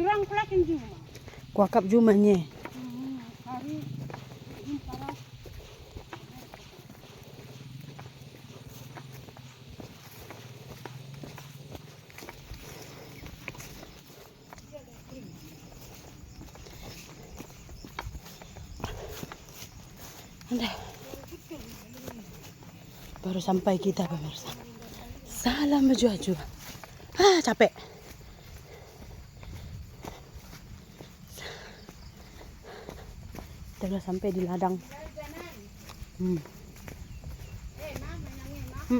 Curang pelakin Juma. Kuakap Jumanya. Hari Jumpara. Anda. Baru sampai kita pemirsa. Salam maju-maju. Capek. Kita udah sampai di ladang.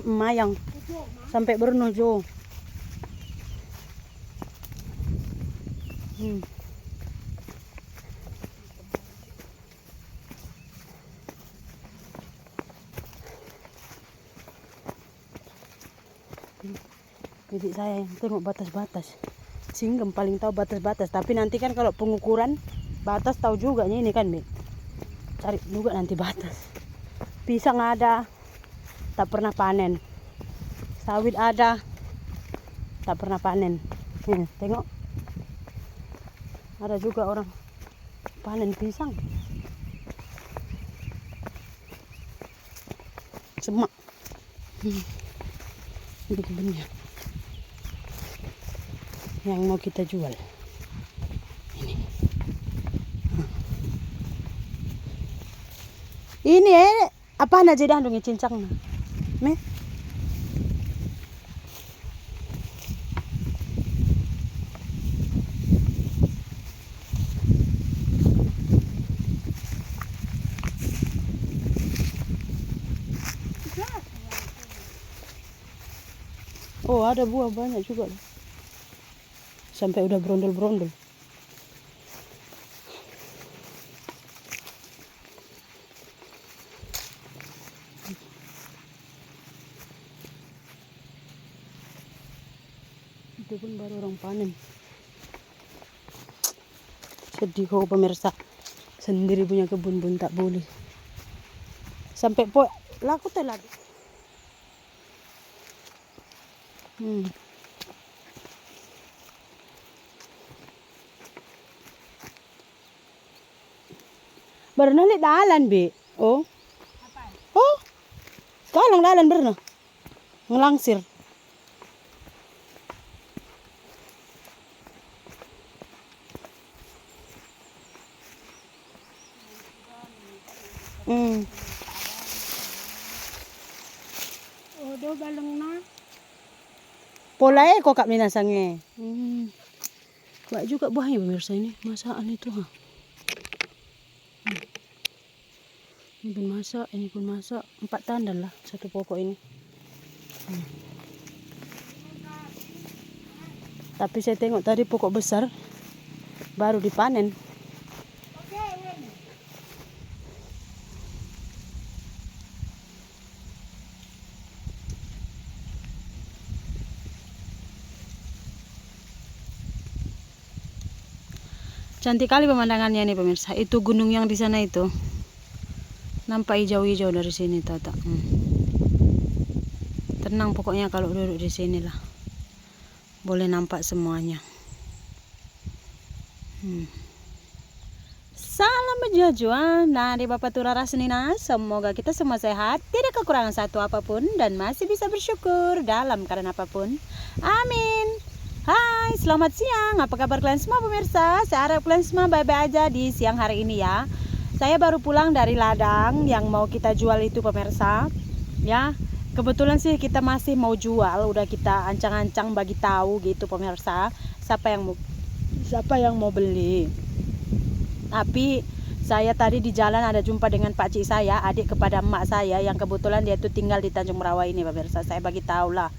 Mayang. Sampai Brno Jo. Jadi saya yang tengok batas-batas. Singgem paling tahu batas-batas. Tapi nanti kan kalau pengukuran batas tahu juga nih ini kan, Be. Cari juga nanti batas. Pisang ada, tak pernah panen. Sawit ada, tak pernah panen. Tengok. Ada juga orang panen pisang. Semak. Ini kebunnya. Yang mau kita jual. Ini apa aja dah dong cincang nah. Me. Oh, ada buah banyak juga. Sampai udah berondol-berondol. Itu pun baru orang panen. Sedih kok pemirsa. Sendiri punya kebun pun tak boleh. Sampai laku telat. Baru nalik dalan, Be. Oh. Oh. Kalang dalan bener. Ngelangsir. Oh, do baleng na. Pola kok kak minasangnya. Banyak juga buahnya pemirsa ini. Masakan itu Ini pun masak, ini pun masak. 4 tandan lah satu pokok ini. Tapi saya tengok tadi pokok besar baru dipanen. Cantik kali pemandangannya nih pemirsa. Itu gunung yang di sana itu. Nampak hijau-hijau dari sini tata. Tenang pokoknya kalau duduk di sini lah. Boleh nampak semuanya. Salam berjuang. Nah, di Bapak Turara Senina, semoga kita semua sehat, tidak kekurangan satu apapun, dan masih bisa bersyukur dalam keadaan apapun. Amin. Hai, selamat siang. Apa kabar kalian semua pemirsa? Saya harap kalian semua baik-baik aja di siang hari ini ya. Saya baru pulang dari ladang yang mau kita jual itu pemirsa. Ya, kebetulan sih kita masih mau jual. Udah kita ancang-ancang bagi tahu gitu pemirsa. Siapa yang mau beli. Tapi saya tadi di jalan ada jumpa dengan Pak Cik saya, adik kepada emak saya yang kebetulan dia tuh tinggal di Tanjung Merawa ini pemirsa. Saya bagi tahu lah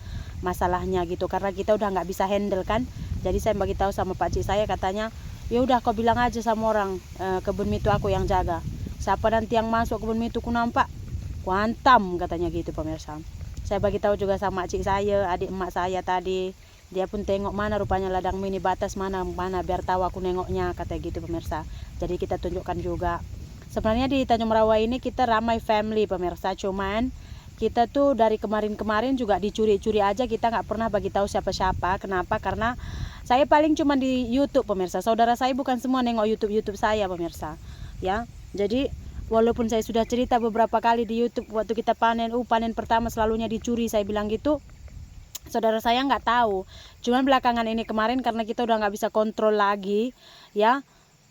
masalahnya gitu karena kita udah nggak bisa handle kan. Jadi saya bagi tahu sama Pak Cik saya, katanya ya udah kau bilang aja sama orang kebun mitu aku yang jaga. Siapa nanti yang masuk kebun mitu ku nampak kuantam katanya gitu pemirsa. Saya bagi tahu juga sama Cik saya, adik emak saya tadi. Dia pun tengok mana rupanya ladang mini batas mana biar tahu aku nengoknya katanya gitu pemirsa. Jadi kita tunjukkan juga. Sebenarnya di Tanjung Merawa ini kita ramai family pemirsa, cuman kita tuh dari kemarin-kemarin juga dicuri-curi aja, kita nggak pernah bagi tahu siapa-siapa. Kenapa? Karena Saya paling cuma di YouTube pemirsa. Saudara saya bukan semua nengok YouTube saya pemirsa. Ya, jadi walaupun saya sudah cerita beberapa kali di YouTube waktu kita panen, panen pertama selalunya dicuri, saya bilang gitu. Saudara saya nggak tahu. Cuman belakangan ini kemarin karena kita udah nggak bisa kontrol lagi, ya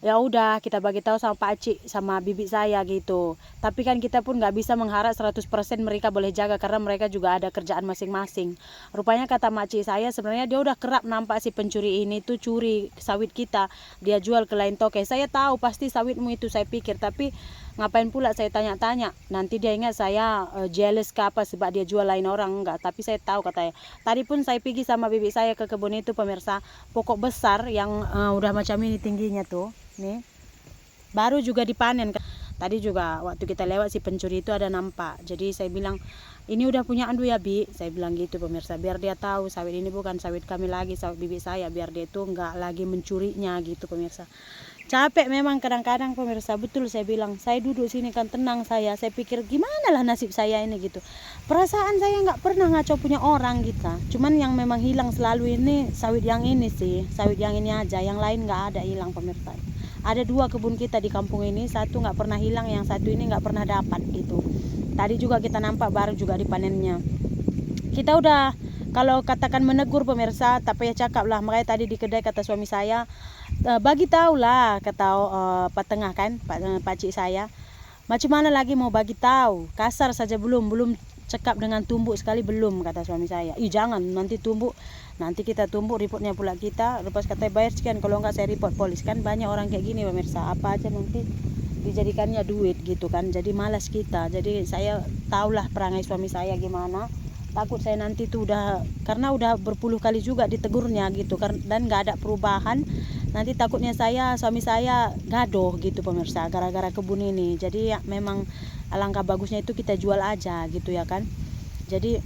udah kita bagi tahu sama Pak Cik sama bibi saya gitu. Tapi kan kita pun nggak bisa mengharap 100% mereka boleh jaga karena mereka juga ada kerjaan masing-masing. Rupanya kata Mak Cik saya sebenarnya dia udah kerap nampak si pencuri ini tuh curi sawit kita, dia jual ke lain toke. Saya tahu pasti sawitmu itu, saya pikir, tapi ngapain pula saya tanya-tanya, nanti dia ingat saya jealous ke apa sebab dia jual lain orang. Enggak, tapi saya tahu katanya. Tadi pun saya pergi sama bibi saya ke kebun itu pemirsa, pokok besar yang udah macam ini tingginya tuh nih, baru juga dipanen. Tadi juga waktu kita lewat si pencuri itu ada nampak. Jadi saya bilang ini udah punya andu ya Bi, saya bilang gitu pemirsa, biar dia tahu sawit ini bukan sawit kami lagi, sawit bibi saya, biar dia itu nggak lagi mencurinya gitu pemirsa. Capek memang kadang-kadang pemirsa, betul saya bilang. Saya duduk sini kan tenang saya pikir gimana lah nasib saya ini gitu. Perasaan saya nggak pernah ngaco punya orang kita. Cuman yang memang hilang selalu ini sawit yang ini sih, sawit yang ini aja, yang lain nggak ada hilang pemirsa. Ada 2 kebun kita di kampung ini, satu nggak pernah hilang, yang satu ini nggak pernah dapat gitu. Tadi juga kita nampak baru juga dipanennya. Kita udah kalau katakan menegur pemirsa, tapi ya cakap lah. Makanya tadi di kedai kata suami saya, bagi tahu lah, kata Pak Tengah kan, Pak Cik saya, macam mana lagi mau bagi tahu, kasar saja belum cekap dengan tumbuk sekali belum, kata suami saya. Ih jangan, nanti tumbuk, nanti kita tumbuk reportnya pula kita, lepas katanya bayar sekian, kalau enggak saya report polis. Kan banyak orang kayak gini pemirsa, apa aja nanti dijadikannya duit gitu kan, jadi malas kita. Jadi saya tahulah perangai suami saya gimana. Takut saya nanti tuh karena udah berpuluh kali juga ditegurnya gitu kan, dan nggak ada perubahan. Nanti takutnya suami saya gaduh gitu pemirsa gara-gara kebun ini. Jadi ya memang alangkah bagusnya itu kita jual aja gitu ya kan. Jadi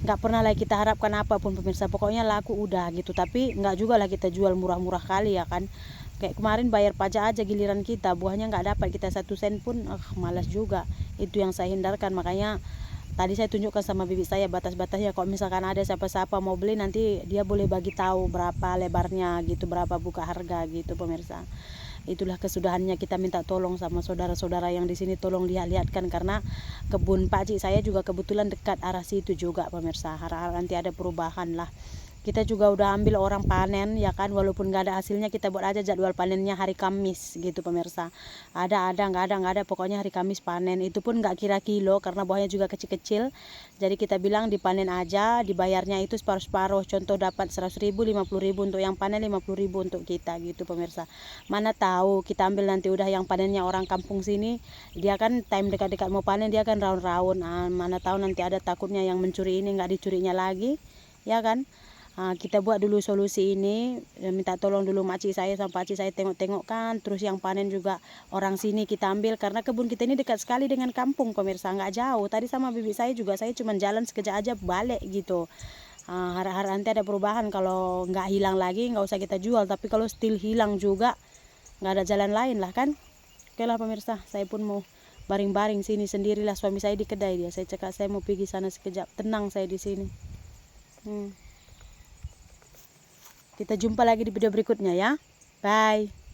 nggak pernah lagi kita harapkan apapun pemirsa, pokoknya laku udah gitu. Tapi nggak juga lah kita jual murah-murah kali ya kan. Kayak kemarin bayar pajak aja giliran kita, buahnya nggak dapat kita 1 sen pun, malas juga. Itu yang saya hindarkan. Makanya tadi saya tunjukkan sama bibi saya batas-batasnya. Kalau misalkan ada siapa-siapa mau beli, nanti dia boleh bagi tahu berapa lebarnya gitu, berapa buka harga gitu pemirsa. Itulah kesudahannya, kita minta tolong sama saudara-saudara yang di sini, tolong lihat-lihatkan, karena kebun Pak Cik saya juga kebetulan dekat arah situ juga pemirsa. Harap nanti ada perubahan lah. Kita juga udah ambil orang panen ya kan, walaupun nggak ada hasilnya kita buat aja jadwal panennya hari Kamis gitu pemirsa. Ada nggak ada pokoknya hari Kamis panen. Itu pun nggak kira kilo karena buahnya juga kecil-kecil. Jadi kita bilang dipanen aja, dibayarnya itu separuh-separuh. Contoh dapat 100.000, 50.000 untuk yang panen, 50.000 untuk kita gitu pemirsa. Mana tahu kita ambil nanti udah yang panennya orang kampung sini, dia kan time dekat-dekat mau panen dia kan raun-raun. Mana tahu nanti ada takutnya yang mencuri ini nggak dicurinya lagi ya kan. Kita buat dulu solusi ini, minta tolong dulu makcik saya sama pakcik saya tengok-tengok kan, terus yang panen juga orang sini kita ambil, karena kebun kita ini dekat sekali dengan kampung pemirsa, nggak jauh. Tadi sama bibi saya juga, saya cuma jalan sekejap aja balik gitu. Harap-harap nanti ada perubahan, kalau nggak hilang lagi nggak usah kita jual, tapi kalau still hilang juga nggak ada jalan lain lah kan. Oke lah pemirsa, saya pun mau baring-baring sini sendirilah, suami saya di kedai dia. Saya cakap saya mau pergi sana sekejap, tenang saya di sini. Kita jumpa lagi di video berikutnya ya. Bye.